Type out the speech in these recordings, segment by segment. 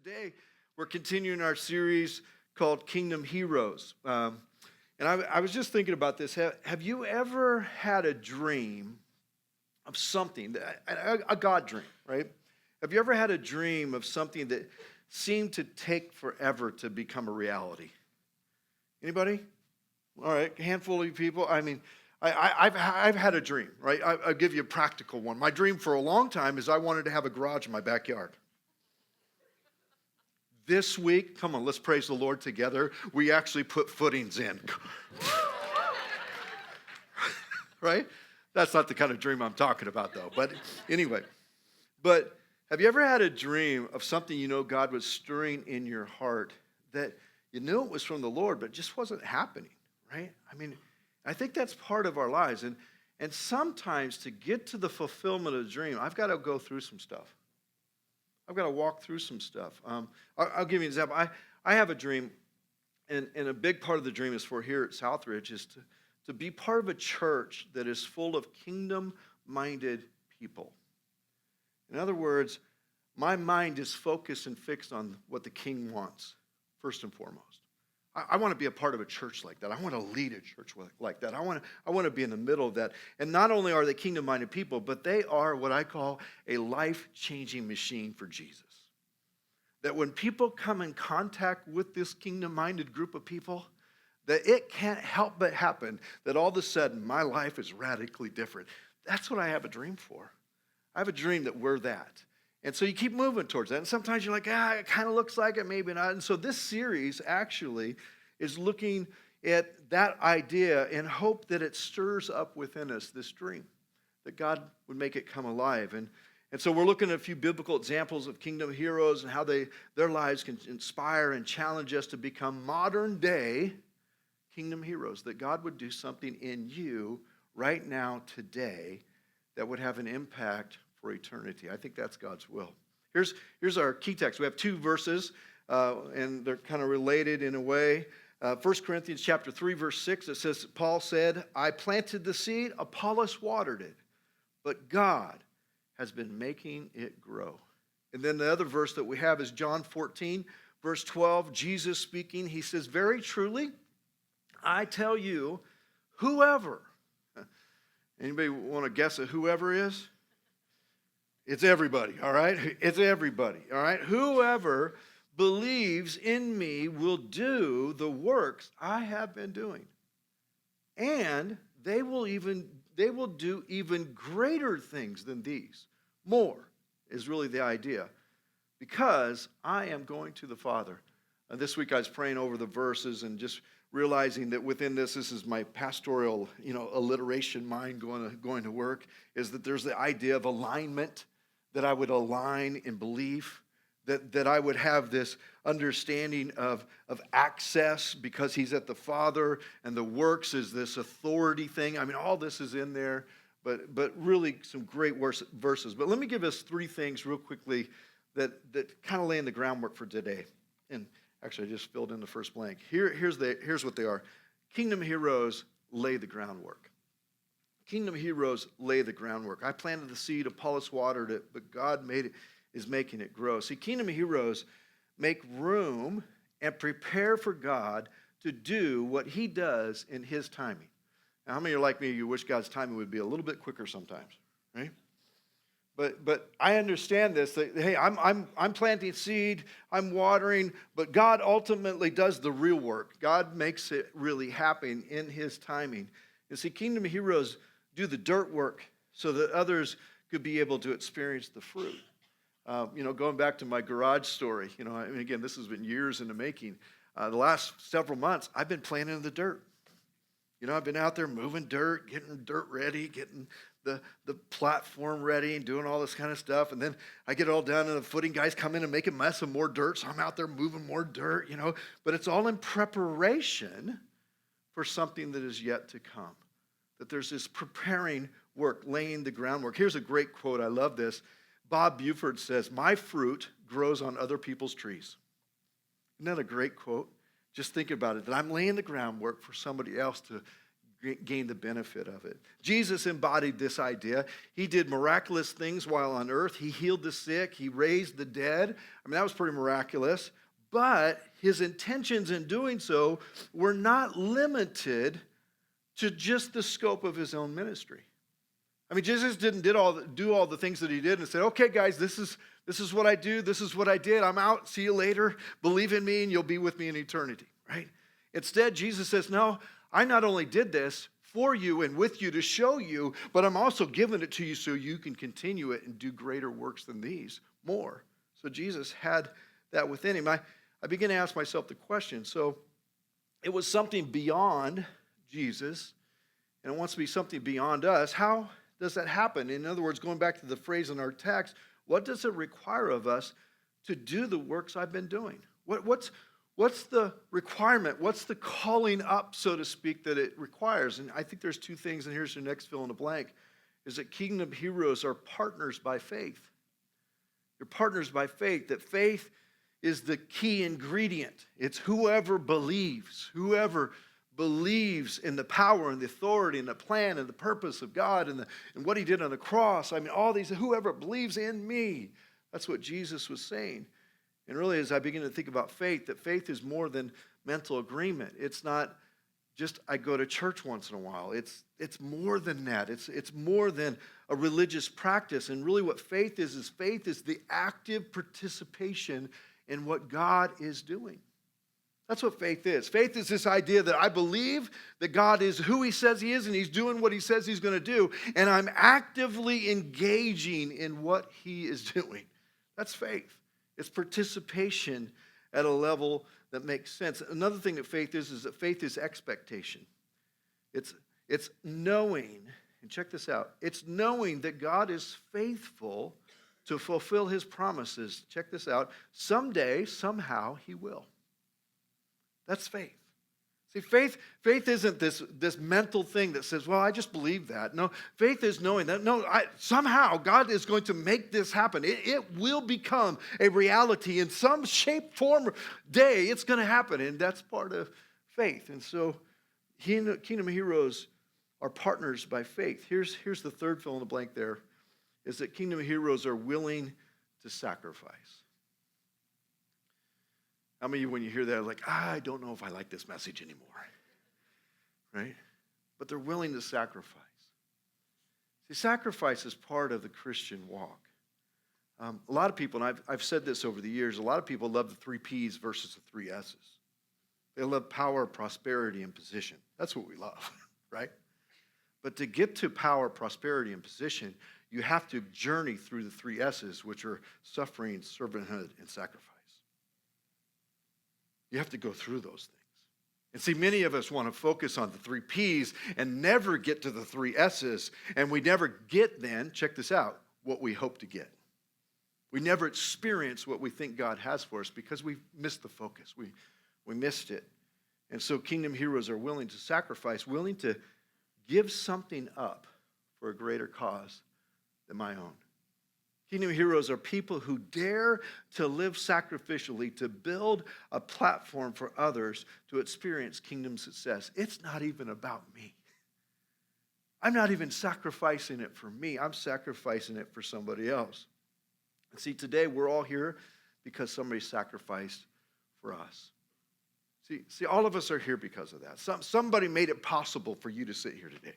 Today, we're continuing our series called Kingdom Heroes. And I was just thinking about this. Have you ever had a dream of something, a God dream, right? Have you ever had a dream of something that seemed to take forever to become a reality? Anybody? All right, a handful of you people. I mean, I've had a dream, right? I'll give you a practical one. My dream for a long time is I wanted to have a garage in my backyard. This week, come on, let's praise the Lord together. We actually put footings in. Right? That's not the kind of dream I'm talking about, though. But anyway, but have you ever had a dream of something you know God was stirring in your heart that you knew it was from the Lord, but it just wasn't happening, right? I mean, I think that's part of our lives. And sometimes to get to the fulfillment of the dream, I've got to go through some stuff. I've got to walk through some stuff. I'll give you an example. I have a dream, and a big part of the dream is for here at Southridge is to be part of a church that is full of kingdom-minded people. In other words, my mind is focused and fixed on what the King wants, first and foremost. I want to be a part of a church like that. I want to lead a church like that. I want to be in the middle of that. And not only are they kingdom-minded people, but they are what I call a life-changing machine for Jesus. That when people come in contact with this kingdom-minded group of people, that it can't help but happen that all of a sudden my life is radically different. That's what I have a dream for. I have a dream that we're that. And so you keep moving towards that. And sometimes you're like, it kind of looks like it, maybe not. And so this series actually is looking at that idea and hope that it stirs up within us this dream, that God would make it come alive. And so we're looking at a few biblical examples of kingdom heroes and how their lives can inspire and challenge us to become modern day kingdom heroes, that God would do something in you right now, today, that would have an impact for eternity. I think that's God's will. Here's our key text. We have two verses, and they're kind of related in a way. 1 Corinthians chapter 3, verse 6, it says, Paul said, I planted the seed, Apollos watered it, but God has been making it grow. And then the other verse that we have is John 14, verse 12, Jesus speaking, he says, very truly, I tell you, whoever, anybody want to guess at whoever is? It's everybody, all right? It's everybody, all right? Whoever believes in me will do the works I have been doing. And they will do even greater things than these. More is really the idea. Because I am going to the Father. This week I was praying over the verses and just realizing that within this is my pastoral, alliteration mind going to work, is that there's the idea of alignment, that I would align in belief, that I would have this understanding of access because he's at the Father, and the works is this authority thing. I mean, all this is in there, but really some great verses. But let me give us three things real quickly that kind of lay in the groundwork for today. And actually, I just filled in the first blank. Here's what they are. Kingdom heroes lay the groundwork. Kingdom heroes lay the groundwork. I planted the seed, Apollos watered it, but God is making it grow. See, kingdom heroes make room and prepare for God to do what he does in his timing. Now, how many are like me, you wish God's timing would be a little bit quicker sometimes, right? But I understand this, that, hey, I'm planting seed, I'm watering, but God ultimately does the real work. God makes it really happen in his timing. You see, kingdom heroes do the dirt work so that others could be able to experience the fruit. Going back to my garage story, again, this has been years in the making. The last several months, I've been playing in the dirt. I've been out there moving dirt, getting dirt ready, getting the platform ready and doing all this kind of stuff. And then I get it all done and the footing guys come in and make a mess of more dirt. So I'm out there moving more dirt, But it's all in preparation for something that is yet to come. That there's this preparing work, laying the groundwork. Here's a great quote. I love this. Bob Buford says, my fruit grows on other people's trees. Isn't that a great quote? Just think about it, that I'm laying the groundwork for somebody else to gain the benefit of it. Jesus embodied this idea. He did miraculous things while on earth. He healed the sick. He raised the dead. I mean, that was pretty miraculous. But his intentions in doing so were not limited to just the scope of his own ministry. I mean, Jesus didn't do all the things that he did and said, okay, guys, this is what I do. This is what I did. I'm out. See you later. Believe in me and you'll be with me in eternity, right? Instead, Jesus says, no, I not only did this for you and with you to show you, but I'm also giving it to you so you can continue it and do greater works than these, more. So Jesus had that within him. I began to ask myself the question, so it was something beyond Jesus, and it wants to be something beyond us. How does that happen? In other words, going back to the phrase in our text, what does it require of us to do the works I've been doing? What's the requirement? What's the calling up, so to speak, that it requires? And I think there's two things, and here's your next fill in the blank, is that kingdom heroes are partners by faith. You're partners by faith, that faith is the key ingredient. It's whoever believes in the power and the authority and the plan and the purpose of God and what he did on the cross. I mean, all these, whoever believes in me. That's what Jesus was saying. And really, as I begin to think about faith, that faith is more than mental agreement. It's not just I go to church once in a while. It's more than that. It's more than a religious practice. And really what faith is the active participation in what God is doing. That's what faith is. Faith is this idea that I believe that God is who he says he is and he's doing what he says he's going to do. And I'm actively engaging in what he is doing. That's faith. It's participation at a level that makes sense. Another thing that faith is that faith is expectation. It's knowing, and check this out, it's knowing that God is faithful to fulfill his promises. Check this out. Someday, somehow, he will. That's faith. See, faith isn't this mental thing that says, well, I just believe that. No, faith is knowing that, somehow God is going to make this happen. It will become a reality in some shape, form, day. It's going to happen, and that's part of faith. And so kingdom heroes are partners by faith. Here's the third fill in the blank there, is that kingdom heroes are willing to sacrifice. How many of you, when you hear that, are like, I don't know if I like this message anymore, right? But they're willing to sacrifice. See, sacrifice is part of the Christian walk. A lot of people, and I've said this over the years, a lot of people love the 3 P's versus the 3 S's. They love power, prosperity, and position. That's what we love, right? But to get to power, prosperity, and position, you have to journey through the 3 S's, which are suffering, servanthood, and sacrifice. You have to go through those things. And see, many of us want to focus on the 3 P's and never get to the 3 S's. And we never get then, check this out, what we hope to get. We never experience what we think God has for us because we missed the focus. We missed it. And so kingdom heroes are willing to sacrifice, willing to give something up for a greater cause than my own. Kingdom heroes are people who dare to live sacrificially, to build a platform for others to experience kingdom success. It's not even about me. I'm not even sacrificing it for me. I'm sacrificing it for somebody else. And see, today we're all here because somebody sacrificed for us. See, all of us are here because of that. Somebody made it possible for you to sit here today.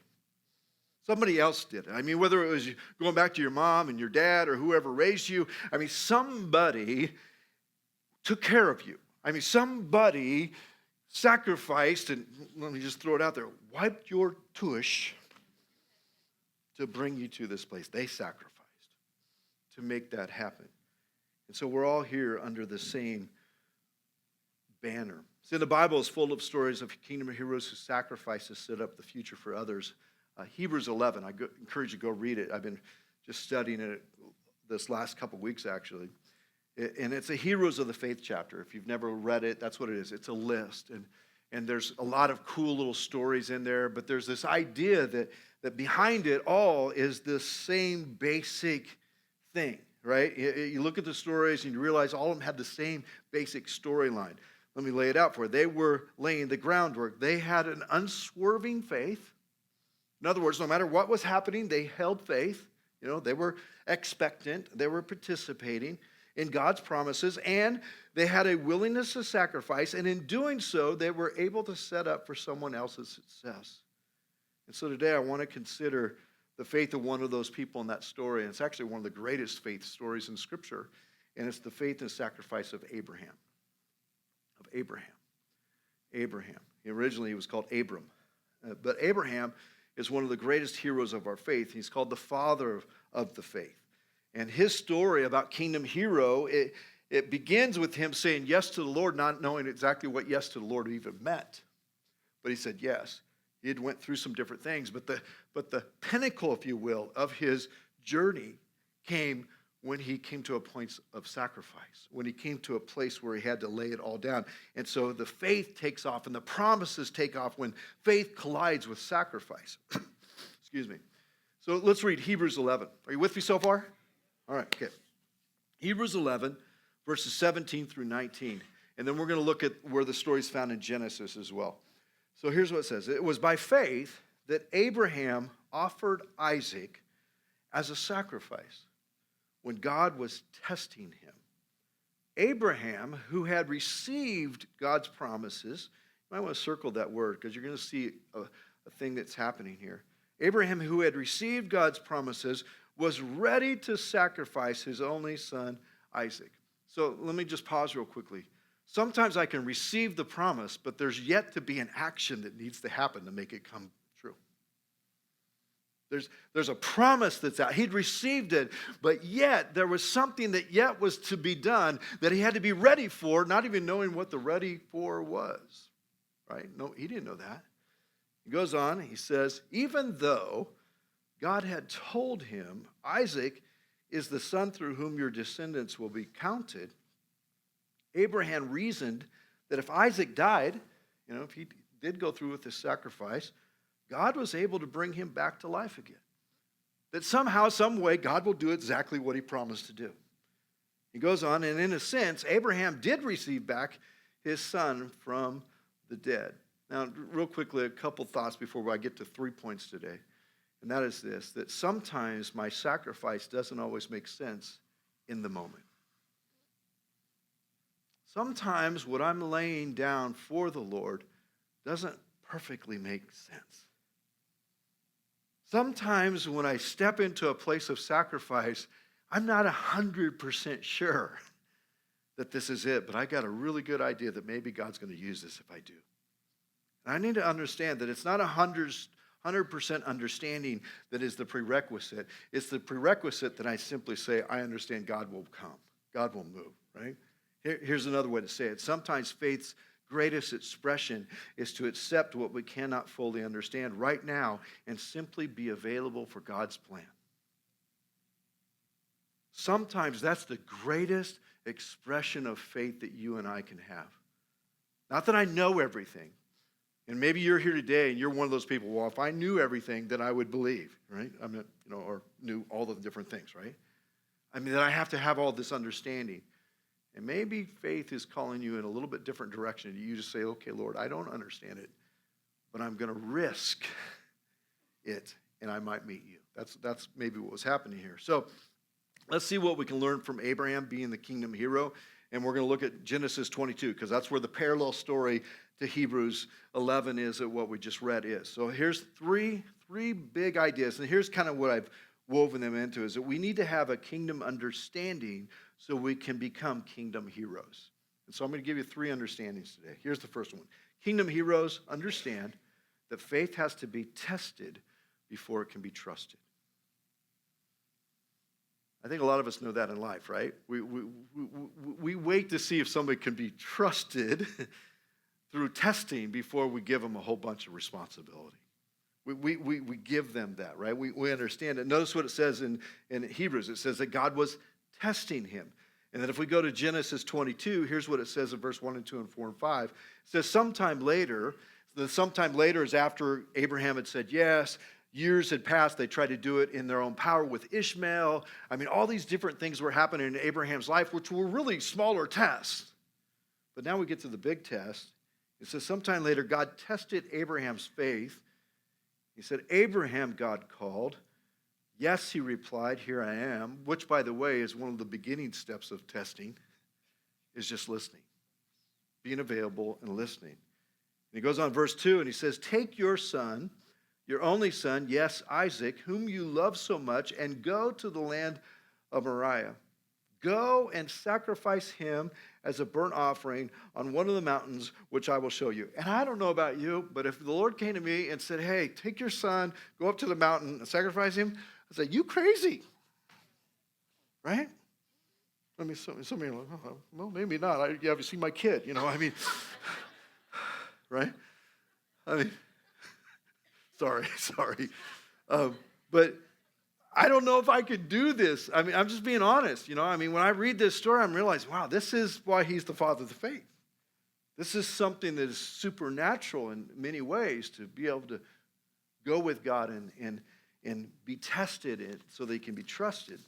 Somebody else did it. I mean, whether it was going back to your mom and your dad or whoever raised you, I mean, somebody took care of you. I mean, somebody sacrificed, and let me just throw it out there, wiped your tush to bring you to this place. They sacrificed to make that happen. And so we're all here under the same banner. See, the Bible is full of stories of kingdom heroes who sacrifice to set up the future for others. Hebrews 11, I encourage you to go read it. I've been just studying it this last couple weeks, actually. And it's a Heroes of the Faith chapter. If you've never read it, that's what it is. It's a list. And there's a lot of cool little stories in there, but there's this idea that behind it all is this same basic thing, right? You look at the stories and you realize all of them had the same basic storyline. Let me lay it out for you. They were laying the groundwork. They had an unswerving faith. In other words, no matter what was happening, they held faith. They were expectant. They were participating in God's promises, and they had a willingness to sacrifice. And in doing so, they were able to set up for someone else's success. And so today I want to consider the faith of one of those people in that story. And it's actually one of the greatest faith stories in Scripture. And it's the faith and sacrifice of Abraham. Abraham. Originally, he was called Abram. But Abraham is one of the greatest heroes of our faith. He's called the father of the faith. And his story about kingdom hero, it begins with him saying yes to the Lord, not knowing exactly what yes to the Lord even meant. But he said yes. He had went through some different things. But the pinnacle, if you will, of his journey came when he came to a point of sacrifice, when he came to a place where he had to lay it all down. And so the faith takes off and the promises take off when faith collides with sacrifice. Excuse me. So let's read Hebrews 11. Are you with me so far? All right, okay. Hebrews 11, verses 17 through 19. And then we're going to look at where the story is found in Genesis as well. So here's what it says. It was by faith that Abraham offered Isaac as a sacrifice when God was testing him. Abraham, who had received God's promises, you might want to circle that word because you're going to see a thing that's happening here. Abraham, who had received God's promises, was ready to sacrifice his only son, Isaac. So let me just pause real quickly. Sometimes I can receive the promise, but there's yet to be an action that needs to happen to make it come true. There's a promise that's out. He'd received it, but yet there was something that yet was to be done that he had to be ready for, not even knowing what the ready for was. Right? No, he didn't know that. He goes on, he says, even though God had told him, Isaac is the son through whom your descendants will be counted, Abraham reasoned that if Isaac died, if he did go through with this sacrifice, God was able to bring him back to life again. That somehow, some way, God will do exactly what he promised to do. He goes on, and in a sense, Abraham did receive back his son from the dead. Now, real quickly, a couple thoughts before I get to 3 points today. And that is this, that sometimes my sacrifice doesn't always make sense in the moment. Sometimes what I'm laying down for the Lord doesn't perfectly make sense. Sometimes when I step into a place of sacrifice, I'm not 100% sure that this is it, but I got a really good idea that maybe God's going to use this if I do. And I need to understand that it's not 100% understanding that is the prerequisite. It's the prerequisite that I simply say, I understand God will come. God will move, right? Here's another way to say it. Sometimes faith's greatest expression is to accept what we cannot fully understand right now and simply be available for God's plan. Sometimes that's the greatest expression of faith that you and I can have. Not that I know everything. And maybe you're here today and you're one of those people, well, if I knew everything, then I would believe, right? I mean, or knew all the different things, right? I mean, that I have to have all this understanding. And maybe faith is calling you in a little bit different direction. You just say, okay, Lord, I don't understand it, but I'm going to risk it, and I might meet you. That's maybe what was happening here. So let's see what we can learn from Abraham being the kingdom hero. And we're going to look at Genesis 22, because that's where the parallel story to Hebrews 11 is at what we just read is. So here's three big ideas. And here's kind of what I've woven them into, is that we need to have a kingdom understanding so we can become kingdom heroes. And so I'm going to give you 3 understandings today. Here's the first one. Kingdom heroes understand that faith has to be tested before it can be trusted. I think a lot of us know that in life, right? We wait to see if somebody can be trusted through testing before we give them a whole bunch of responsibility. We give them that, right? We understand it. Notice what it says in Hebrews. It says that God was testing him. And then if we go to Genesis 22, here's what it says in verse 1 and 2 and 4 and 5. It says sometime later is after Abraham had said yes. Years had passed. They tried to do it in their own power with Ishmael. I mean, all these different things were happening in Abraham's life, which were really smaller tests. But now we get to the big test. It says sometime later, God tested Abraham's faith, He said, Abraham, God called. Yes, he replied, here I am, which, by the way, is one of the beginning steps of testing, is just listening, being available and listening. And he goes on verse 2, and he says, take your son, your only son, yes, Isaac, whom you love so much, and go to the land of Moriah. Go and sacrifice him as a burnt offering on one of the mountains, which I will show you. And I don't know about you, but if the Lord came to me and said, hey, take your son, go up to the mountain and sacrifice him, I'd say, you crazy, right? I mean, some of you are like, oh, well, maybe not. You haven't seen my kid, I mean, right? I mean, sorry. But I don't know if I could do this. I mean, I'm just being honest, I mean, when I read this story, I'm realizing, wow, this is why he's the father of the faith. This is something that is supernatural in many ways, to be able to go with God and be tested so they can be trusted.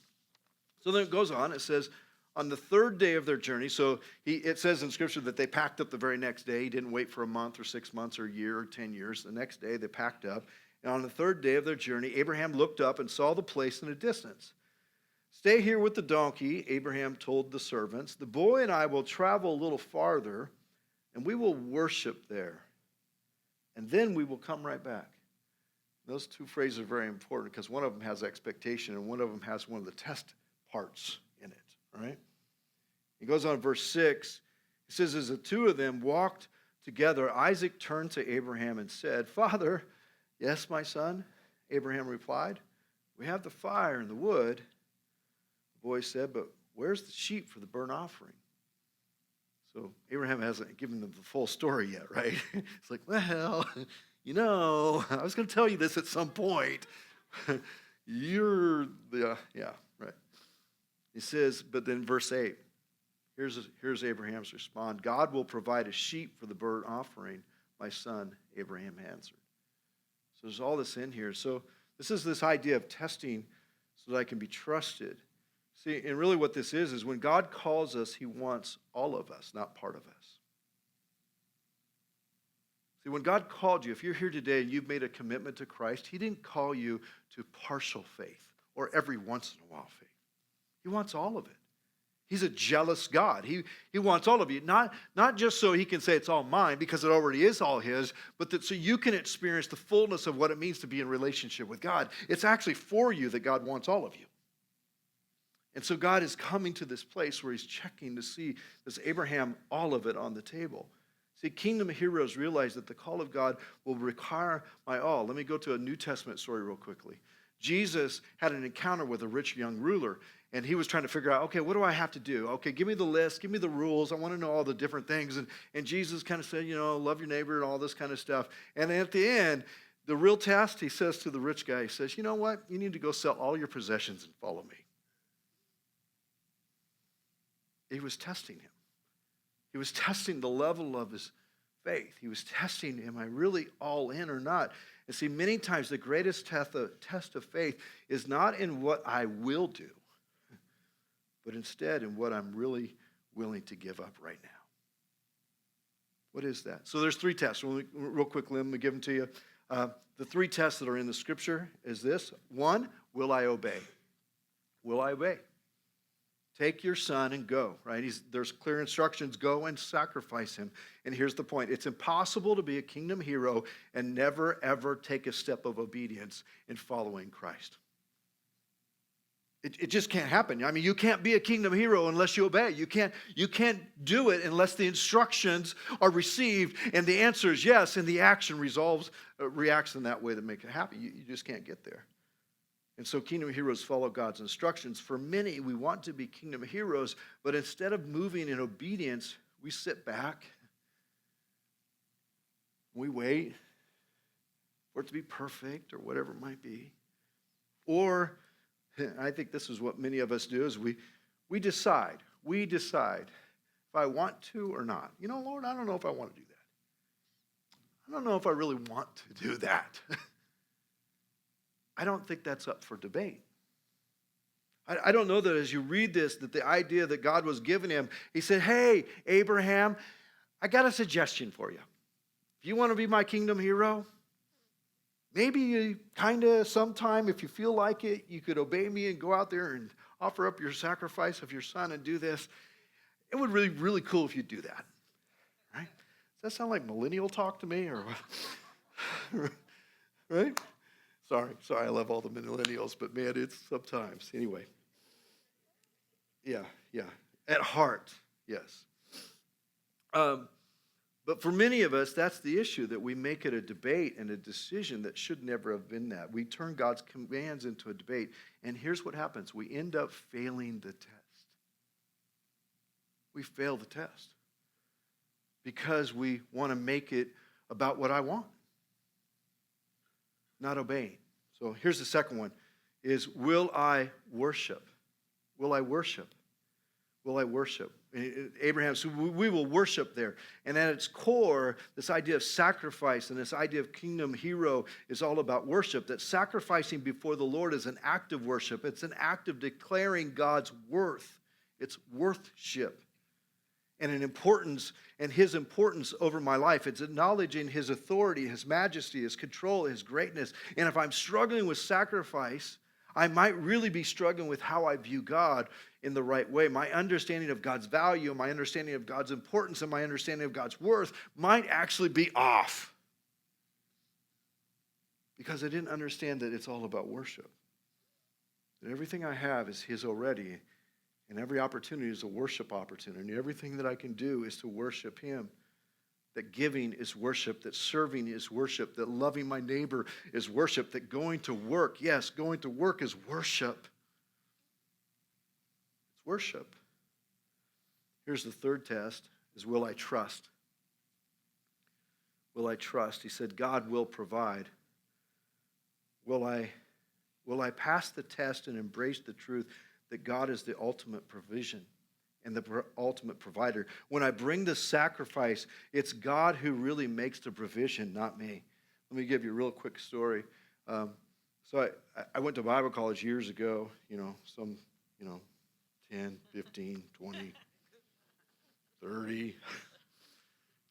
So then it goes on, it says, on the third day of their journey, so it says in Scripture that they packed up the very next day. He didn't wait for a month or 6 months or a year or 10 years. The next day they packed up. And on the third day of their journey, Abraham looked up and saw the place in a distance. Stay here with the donkey, Abraham told the servants. The boy and I will travel a little farther, and we will worship there. And then we will come right back. Those two phrases are very important because one of them has expectation and one of them has one of the test parts in it. All right? He goes on in verse 6. He says, as the two of them walked together, Isaac turned to Abraham and said, Father, yes, my son, Abraham replied, we have the fire and the wood. The boy said, but where's the sheep for the burnt offering? So Abraham hasn't given them the full story yet, right? It's like, well, I was going to tell you this at some point. Yeah, right. He says, but then verse 8, here's Abraham's response. God will provide a sheep for the burnt offering, my son, Abraham answered. So there's all this in here. So this is this idea of testing so that I can be trusted. See, and really what this is when God calls us, he wants all of us, not part of us. See, when God called you, if you're here today and you've made a commitment to Christ, he didn't call you to partial faith or every once in a while faith. He wants all of it. He's a jealous God. He wants all of you, not just so he can say it's all mine because it already is all his, but that so you can experience the fullness of what it means to be in relationship with God. It's actually for you that God wants all of you. And so God is coming to this place where he's checking to see, does Abraham all of it on the table? See, kingdom heroes realize that the call of God will require my all. Let me go to a New Testament story real quickly. Jesus had an encounter with a rich young ruler, and he was trying to figure out, okay, what do I have to do? Okay, give me the list, give me the rules. I want to know all the different things. And Jesus kind of said, love your neighbor and all this kind of stuff. And at the end, the real test, he says to the rich guy, he says, you know what? You need to go sell all your possessions and follow me. He was testing him. He was testing the level of his faith. He was testing, am I really all in or not? And see, many times the greatest test of faith is not in what I will do, but instead in what I'm really willing to give up right now. What is that? So there's 3 tests. Real quickly, let me give them to you. The 3 tests that are in the Scripture is this. 1, will I obey? Will I obey? Take your son and go, right? There's clear instructions, go and sacrifice him. And here's the point. It's impossible to be a kingdom hero and never, ever take a step of obedience in following Christ. It just can't happen. I mean, you can't be a kingdom hero unless you obey. You can't do it unless the instructions are received and the answer is yes, and the action reacts in that way that make it happen. You just can't get there. And so kingdom heroes follow God's instructions. For many, we want to be kingdom heroes, but instead of moving in obedience, we sit back, we wait for it to be perfect or whatever it might be. Or, I think this is what many of us do, is we decide if I want to or not. Lord, I don't know if I want to do that. I don't know if I really want to do that. I don't think that's up for debate. I don't know that as you read this, that the idea that God was giving him, he said, hey, Abraham, I got a suggestion for you. If you want to be my kingdom hero, maybe you kind of sometime, if you feel like it, you could obey me and go out there and offer up your sacrifice of your son and do this. It would really, really cool if you do that, right? Does that sound like millennial talk to me or what? Right? Sorry, I love all the millennials, but man, it's sometimes. Anyway, yeah. At heart, yes. But for many of us, that's the issue, that we make it a debate and a decision that should never have been that. We turn God's commands into a debate, and here's what happens. We end up failing the test. We fail the test because we want to make it about what I want, not obeying. So here's the second one, is will I worship? Will I worship? Will I worship? Abraham, so we will worship there. And at its core, this idea of sacrifice and this idea of kingdom hero is all about worship. That sacrificing before the Lord is an act of worship. It's an act of declaring God's worth. It's worthship. And an importance, and his importance over my life. It's acknowledging his authority, his majesty, his control, his greatness. And if I'm struggling with sacrifice, I might really be struggling with how I view God in the right way. My understanding of God's value, my understanding of God's importance, and my understanding of God's worth might actually be off. Because I didn't understand that it's all about worship. That everything I have is his already. And every opportunity is a worship opportunity. Everything that I can do is to worship him. That giving is worship, that serving is worship, that loving my neighbor is worship, that going to work, yes, going to work is worship. It's worship. Here's the third test, is will I trust? Will I trust? He said, God will provide. Will I pass the test and embrace the truth that God is the ultimate provision and the ultimate provider? When I bring the sacrifice, it's God who really makes the provision, not me. Let me give you a real quick story. So I went to Bible college years ago, 10, 15, 20, 30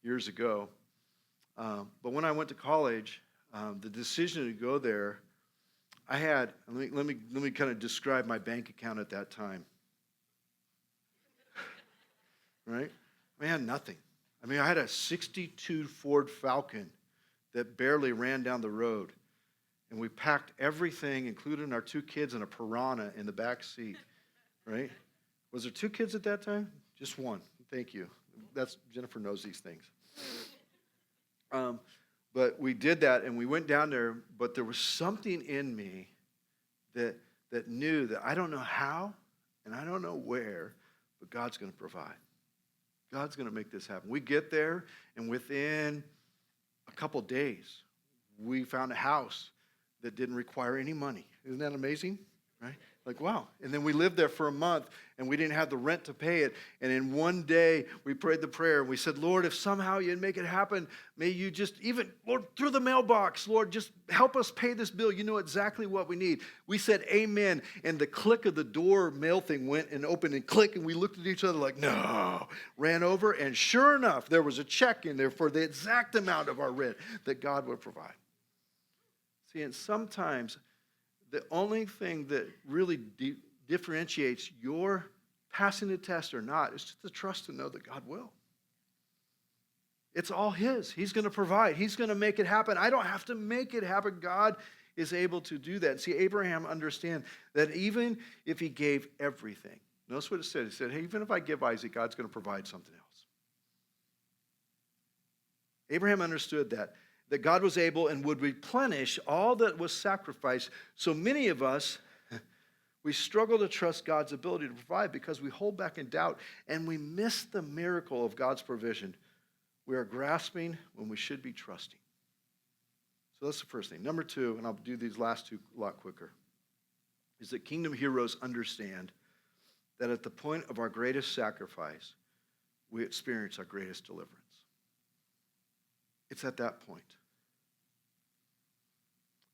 years ago. But when I went to college, the decision to go there, I had, let me kind of describe my bank account at that time. Right? I had nothing. I had a 62 Ford Falcon that barely ran down the road. And we packed everything, including our 2 kids and a Piranha in the back seat. Right? Was there 2 kids at that time? Just 1. Thank you. Jennifer knows these things. But we did that, and we went down there, but there was something in me that knew that I don't know how, and I don't know where, but God's going to provide. God's going to make this happen. We get there, and within a couple days, we found a house that didn't require any money. Isn't that amazing? Right? Like, wow. And then we lived there for a month, and we didn't have the rent to pay it. And in one day, we prayed the prayer, and we said, Lord, if somehow you'd make it happen, may you just Lord, through the mailbox, Lord, just help us pay this bill. You know exactly what we need. We said amen, and the click of the door mail thing went and opened and click, and we looked at each other like, no. Ran over, and sure enough, there was a check in there for the exact amount of our rent that God would provide. See, and sometimes the only thing that really differentiates your passing the test or not is just the trust to know that God will. It's all his. He's going to provide. He's going to make it happen. I don't have to make it happen. God is able to do that. See, Abraham understand that even if he gave everything, notice what it said. He said, hey, even if I give Isaac, God's going to provide something else. Abraham understood that God was able and would replenish all that was sacrificed. So many of us, we struggle to trust God's ability to provide because we hold back in doubt and we miss the miracle of God's provision. We are grasping when we should be trusting. So that's the first thing. Number 2, and I'll do these last 2 a lot quicker, is that kingdom heroes understand that at the point of our greatest sacrifice, we experience our greatest deliverance. It's at that point.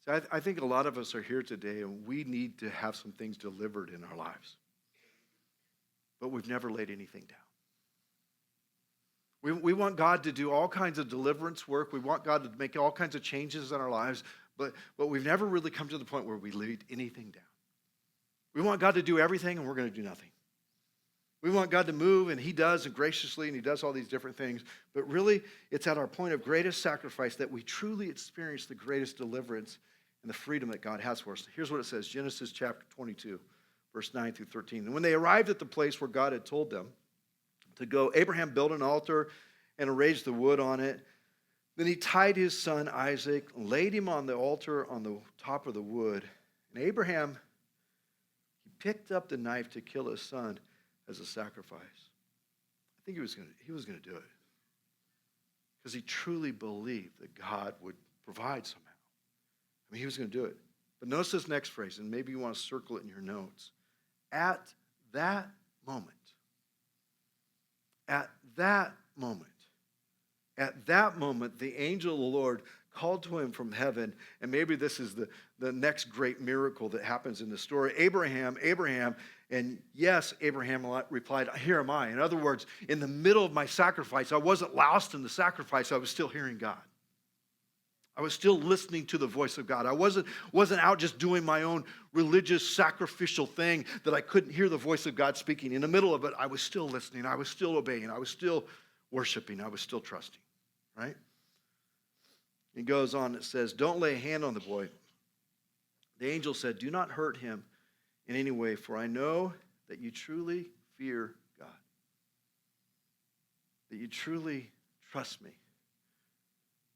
So I think a lot of us are here today, and we need to have some things delivered in our lives. But we've never laid anything down. We want God to do all kinds of deliverance work. We want God to make all kinds of changes in our lives, but we've never really come to the point where we laid anything down. We want God to do everything, and we're going to do nothing. We want God to move, and he does, and graciously, and he does all these different things. But really, it's at our point of greatest sacrifice that we truly experience the greatest deliverance and the freedom that God has for us. Here's what it says, Genesis chapter 22, verse 9 through 13. And when they arrived at the place where God had told them to go, Abraham built an altar and arranged the wood on it. Then he tied his son Isaac, laid him on the altar on the top of the wood. And Abraham, he picked up the knife to kill his son as a sacrifice. I think he was going to do it because he truly believed that God would provide somehow. I mean, he was going to do it. But notice this next phrase, and maybe you want to circle it in your notes. At that moment, the angel of the Lord called to him from heaven, and maybe this is the next great miracle that happens in the story. Abraham, and yes, Abraham replied, here am I. In other words, in the middle of my sacrifice, I wasn't lost in the sacrifice, I was still hearing God. I was still listening to the voice of God. I wasn't out just doing my own religious sacrificial thing that I couldn't hear the voice of God speaking. In the middle of it, I was still listening. I was still obeying. I was still worshiping. I was still trusting, right? He goes on, it says, don't lay a hand on the boy. The angel said, do not hurt him in any way, for I know that you truly fear God, that you truly trust me.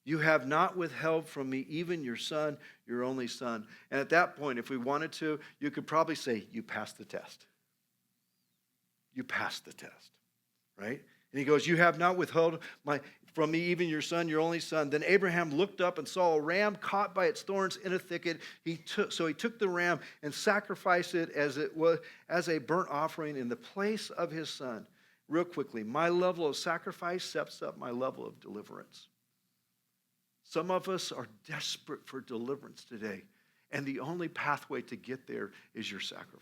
You have not withheld from me even your son, your only son. And at that point, if we wanted to, you could probably say, you passed the test. You passed the test, right? And he goes, you have not withheld from me even your son, your only son. Then Abraham looked up and saw a ram caught by its thorns in a thicket. So he took the ram and sacrificed it as a burnt offering in the place of his son. Real quickly, my level of sacrifice steps up my level of deliverance. Some of us are desperate for deliverance today, and the only pathway to get there is your sacrifice.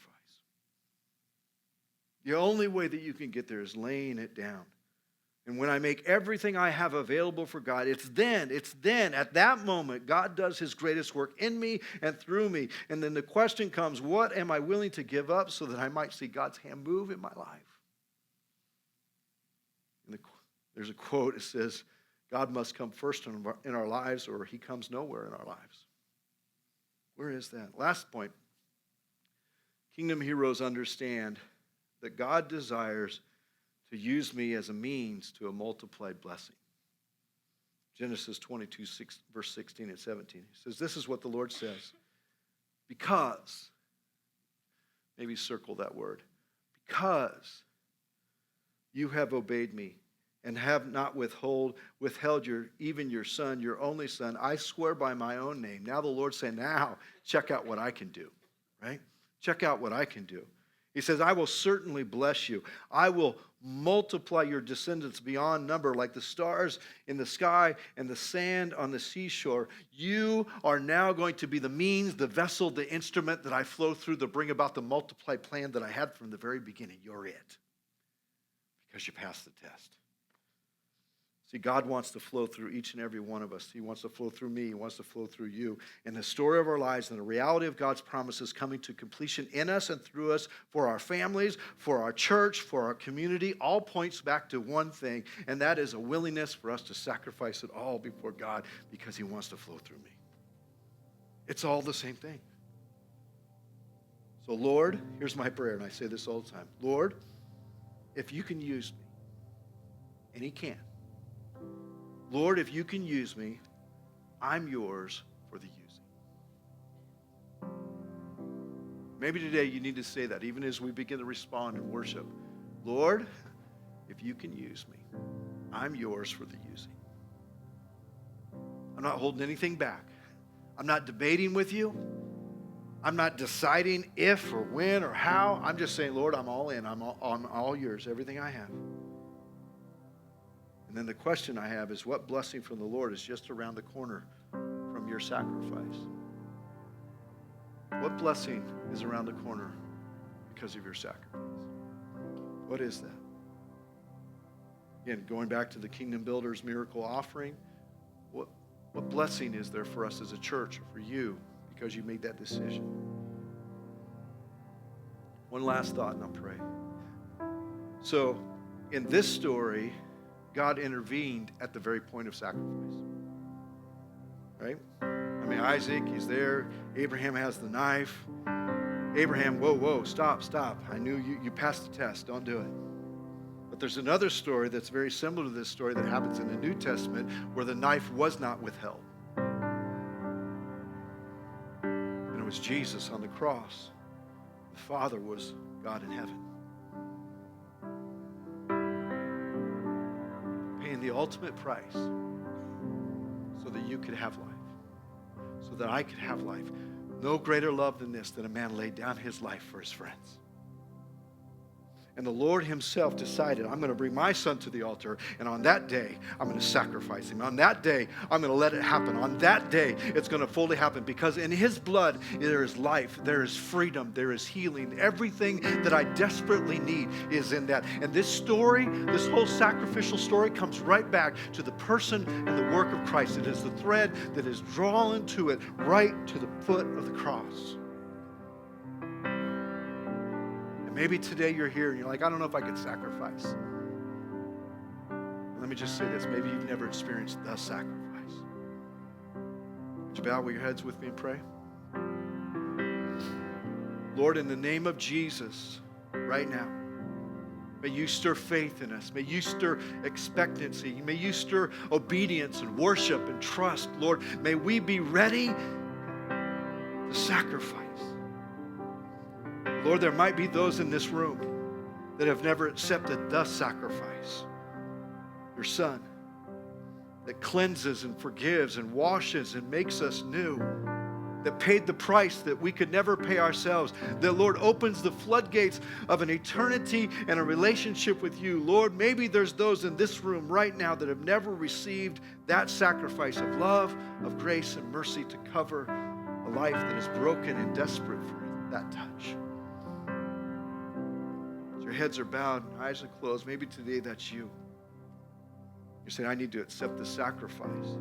The only way that you can get there is laying it down. And when I make everything I have available for God, it's then, at that moment, God does his greatest work in me and through me. And then the question comes, what am I willing to give up so that I might see God's hand move in my life? And there's a quote, it says, God must come first in our lives or he comes nowhere in our lives. Where is that? Last point. Kingdom heroes understand that God desires to use me as a means to a multiplied blessing. Genesis 22, verse 16 and 17. He says, this is what the Lord says. Because, maybe circle that word, because you have obeyed me and have not withheld even your son, your only son, I swear by my own name. Now the Lord's saying, now check out what I can do, right? Check out what I can do. He says, I will certainly bless you. I will multiply your descendants beyond number like the stars in the sky and the sand on the seashore. You are now going to be the means, the vessel, the instrument that I flow through to bring about the multiplied plan that I had from the very beginning. You're it. Because you passed the test. See, God wants to flow through each and every one of us. He wants to flow through me. He wants to flow through you. And the story of our lives and the reality of God's promises coming to completion in us and through us for our families, for our church, for our community, all points back to one thing, and that is a willingness for us to sacrifice it all before God because he wants to flow through me. It's all the same thing. So, Lord, here's my prayer, and I say this all the time. Lord, if you can use me, and he can, Lord, if you can use me, I'm yours for the using. Maybe today you need to say that even as we begin to respond and worship. Lord, if you can use me, I'm yours for the using. I'm not holding anything back. I'm not debating with you. I'm not deciding if or when or how. I'm just saying, Lord, I'm all in. I'm all yours, everything I have. And then the question I have is, what blessing from the Lord is just around the corner from your sacrifice? What blessing is around the corner because of your sacrifice? What is that? Again, going back to the Kingdom Builders miracle offering, What blessing is there for us as a church or for you because you made that decision? One last thought and I'll pray. So, in this story, God intervened at the very point of sacrifice. Right? I mean, Isaac, he's there. Abraham has the knife. Abraham, whoa, stop. I knew you passed the test. Don't do it. But there's another story that's very similar to this story that happens in the New Testament where the knife was not withheld. And it was Jesus on the cross. The Father was God in heaven. Paying the ultimate price so that you could have life. So that I could have life. No greater love than this, that a man laid down his life for his friends. And the Lord himself decided, I'm going to bring my son to the altar, and on that day, I'm going to sacrifice him. On that day, I'm going to let it happen. On that day, it's going to fully happen, because in his blood, there is life, there is freedom, there is healing. Everything that I desperately need is in that. And this story, this whole sacrificial story, comes right back to the person and the work of Christ. It is the thread that is drawn to it, right to the foot of the cross. Maybe today you're here and you're like, I don't know if I could sacrifice. Let me just say this. Maybe you've never experienced the sacrifice. Would you bow with your heads with me and pray? Lord, in the name of Jesus, right now, may you stir faith in us. May you stir expectancy. May you stir obedience and worship and trust. Lord, may we be ready to sacrifice. Lord, there might be those in this room that have never accepted the sacrifice, your Son, that cleanses and forgives and washes and makes us new, that paid the price that we could never pay ourselves, that, Lord, opens the floodgates of an eternity and a relationship with you. Lord, maybe there's those in this room right now that have never received that sacrifice of love, of grace, and mercy to cover a life that is broken and desperate for that touch. Your heads are bowed, eyes are closed. Maybe today that's you. You're saying, I need to accept the sacrifice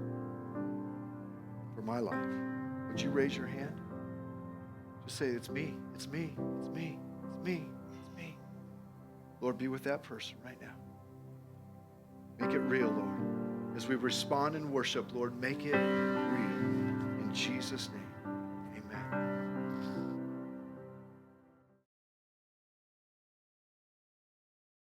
for my life. Would you raise your hand? Just say, it's me, it's me, it's me, it's me, it's me. Lord, be with that person right now. Make it real, Lord. As we respond in worship, Lord, make it real. In Jesus' name.